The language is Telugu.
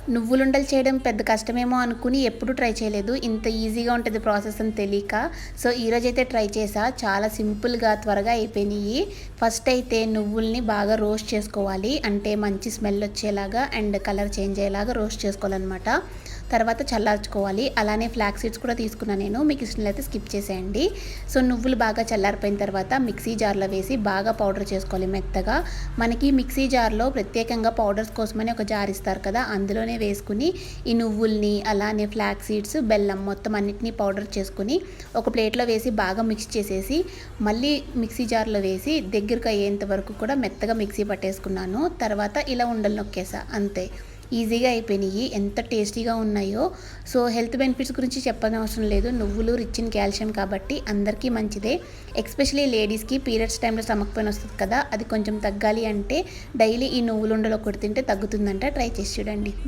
నువ్వులుండలు చేయడం పెద్ద కష్టమేమో అనుకుని ఎప్పుడూ ట్రై చేయలేదు. ఇంత ఈజీగా ఉంటది ప్రాసెస్ అని తెలీక. సో, ఈరోజైతే ట్రై చేశా. చాలా సింపుల్‌గా, త్వరగా అయిపోయినియి. ఫస్ట్ అయితే నువ్వుల్ని బాగా రోస్ట్ చేసుకోవాలి. అంటే మంచి స్మెల్ వచ్చేలాగా అండ్ కలర్ చేంజ్ అయ్యేలాగా రోస్ట్ చేసుకోవాలనమాట. తర్వాత చల్లార్చుకోవాలి. అలానే ఫ్లాక్స్ సీడ్స్ కూడా తీసుకున్నా నేను. మీకు ఇష్టం లేకపోతే స్కిప్ చేసేయండి. సో, నువ్వులు బాగా చల్లారిపోయిన తర్వాత మిక్సీ జార్‌లో వేసి బాగా పౌడర్ చేసుకోవాలి మెత్తగా. మనకి మిక్సీ జార్‌లో ప్రత్యేకంగా పౌడర్స్ కోసమని ఒక జార్ ఇస్తారు కదా! అందులోనే వేసుకుని ఈ నువ్వుల్ని, అలానే ఫ్లాక్స్ సీడ్స్, బెల్లం మొత్తం అన్నిటిని పౌడర్ చేసుకుని ఒక ప్లేట్‌లో వేసి బాగా మిక్స్ చేసేసి మళ్ళీ మిక్సీ జార్‌లో వేసి దగ్గరికి అయ్యేంత వరకు కూడా మెత్తగా మిక్సీ పట్టేసుకున్నాను. తర్వాత ఇలా ఉండలు నొక్కేసా అంతే. ఈజీగా అయిపోయినాయి. ఎంత టేస్టీగా ఉన్నాయో. సో, హెల్త్ బెనిఫిట్స్ గురించి చెప్పనవసరం లేదు. నువ్వులు రిచ్ ఇన్ కాల్షియం కాబట్టి అందరికీ మంచిదే. ఎస్పెషల్లీ లేడీస్‌కి పీరియడ్స్ టైంలో స్టమక్ పెయిన్ వస్తది కదా! అది కొంచెం తగ్గాలి అంటే డైలీ ఈ నువ్వులుండలు ఒకటి తింటే తగ్గుతుందంట. ట్రై చేసి చూడండి.